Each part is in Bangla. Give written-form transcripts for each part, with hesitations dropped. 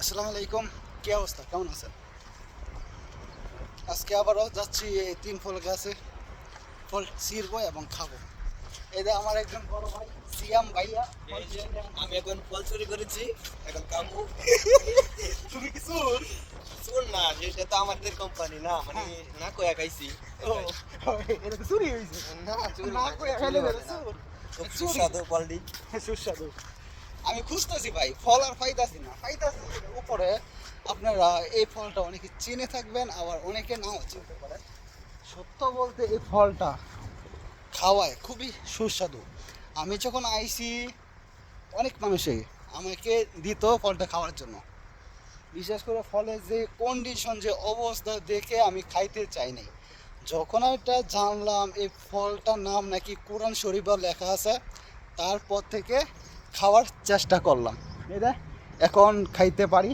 আসসালামু আলাইকুম, কি অবস্থা, কেমন আছেন? আজকে আবারও যাচ্ছি এই তিন ফল গাছে ফল ছিঁড়বো এবং খাবো। এই যে আমার একজন বড় ভাই সিয়াম ভাইয়া। আমি এখন ফল চুরি করেছি, এখন কামু। তুমি কি চোর? চুর না, সেটা তো আমাদের কোম্পানি না, মানে না কয়া খাইছি। ও, এটা তো চুরি হয়েছে। না চুরি না না, কইয়া চুরি খাইলে বলে এটা না। চোর। খুব চুরি। সুস্বাদু ফলটি। সুস্বাদু। আমি খুঁজতেছি ভাই, ফল আর পাইতাছি না। পাইতাছি উপরে। আপনারা এই ফলটা অনেকে চিনে থাকবেন, আবার অনেকে নাও চিনতে পারে। সত্য বলতে এই ফলটা খাওয়ায় খুবই সুস্বাদু। আমি যখন আইছি অনেক মানুষে আমাকে দিত ফলটা খাওয়ার জন্য। বিশেষ করে ফলের যে কন্ডিশন, যে অবস্থা দেখে আমি খাইতে চাই নাই। যখন এটা জানলাম এই ফলটার নাম নাকি কোরআন শরীফে লেখা আছে, তারপর থেকে খাওয়ার চেষ্টা করলাম। এটা এখন খাইতে পারি।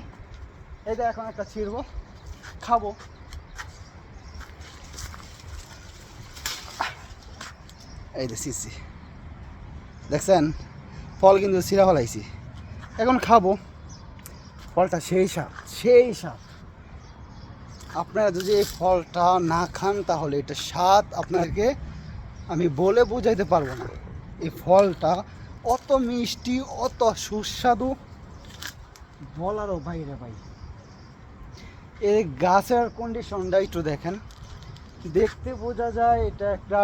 এটা এখন একটা ছিঁড়বো, খাবো। এই যে সিসি দেখছেন, ফল কিন্তু ছিঁড়া ফেলাইছি, এখন খাবো। ফলটা সেই স্বাদ, সেই স্বাদ। আপনারা যদি এই ফলটা না খান তাহলে এটা স্বাদ আপনাকে আমি বলে বোঝাইতে পারবো না। এই ফলটা অত মিষ্টি, অত সুস্বাদু, বলারও বাইরে ভাই। এই গাছের কন্ডিশনটা একটু দেখেন, দেখতে বোঝা যায় এটা একটা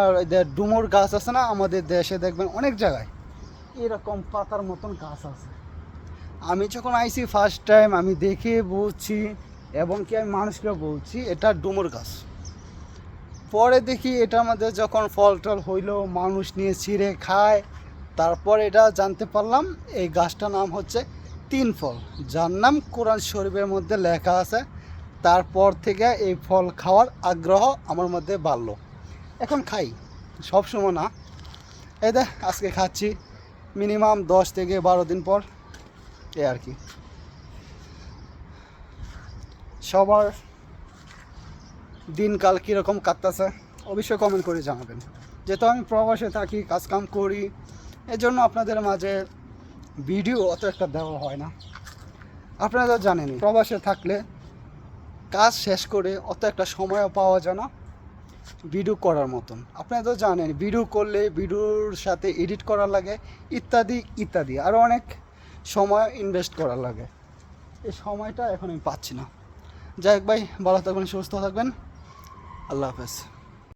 ডুমুর গাছ আছে না, আমাদের দেশে দেখবেন অনেক জায়গায় এরকম পাতার মতন গাছ আছে। আমি যখন আইছি ফার্স্ট টাইম আমি দেখে বুঝছি, এবং কি আমি মানুষকে বলছি এটা ডুমুর গাছ। পরে দেখি এটার মধ্যে যখন ফল টল হইলো, মানুষ নিয়ে ছিঁড়ে খায়, তারপর এটা জানতে পারলাম এই গাছটার নাম হচ্ছে তিন ফল, যার নাম কোরআন শরীফের মধ্যে লেখা আছে। তারপর থেকে এই ফল খাওয়ার আগ্রহ আমার মধ্যে বাড়লো। এখন খাই, সব সময় না। এই দেখ আজকে খাচ্ছি, মিনিমাম 10 থেকে 12 দিন পর, এ আর কি। সবার দিনকাল কীরকম কাটতেছে অবশ্যই কমেন্ট করে জানাবেন। যেহেতু আমি প্রবাসে থাকি, কাজকাম করি, এজন্য আপনাদের মাঝে ভিডিও অত একটা দেওয়া হয় না। আপনারা তো জানেনই, প্রবাসে থাকলে কাজ শেষ করে অত একটা সময়ও পাওয়া যায় না ভিডিও করার মতন। আপনারা তো জানেন, ভিডিও করলে ভিডিওর সাথে এডিট করা লাগে, ইত্যাদি ইত্যাদি, আরও অনেক সময় ইনভেস্ট করা লাগে। এই সময়টা এখন আমি পাচ্ছি না। যাই হোক ভাই, ভালো থাকবেন, সুস্থ থাকবেন, আল্লাহ হাফেজ।